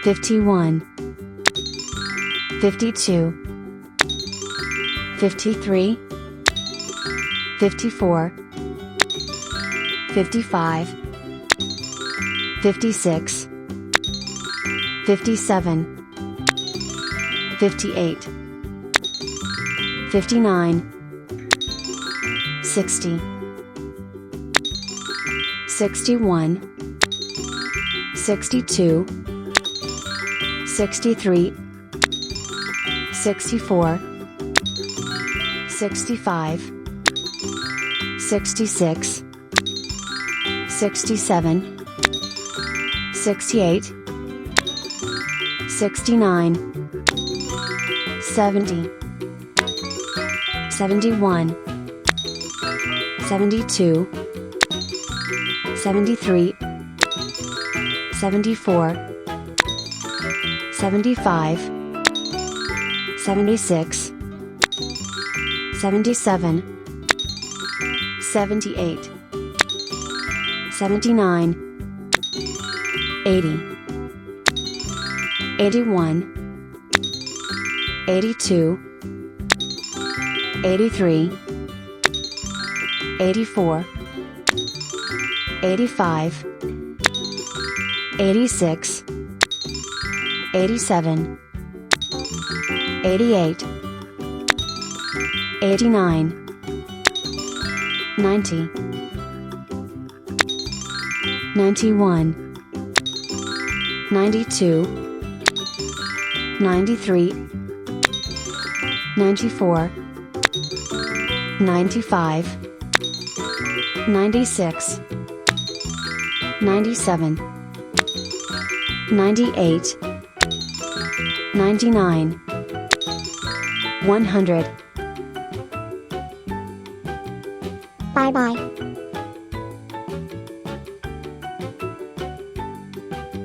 51, 52, 53, 54, 55, 56, 57, 58, 59, 60, 61, 62, 63, 64, 65, 66, 67, 68, 69, 70, 71, 72, 73, 74, 75, 76, 77, 78, 79, 80, 81, 82, 83, 84, 85, 86, 87, 88, 89, 90, 91, 92, 93, 94, 95, 96, 97, 98, 99, 100. Bye bye.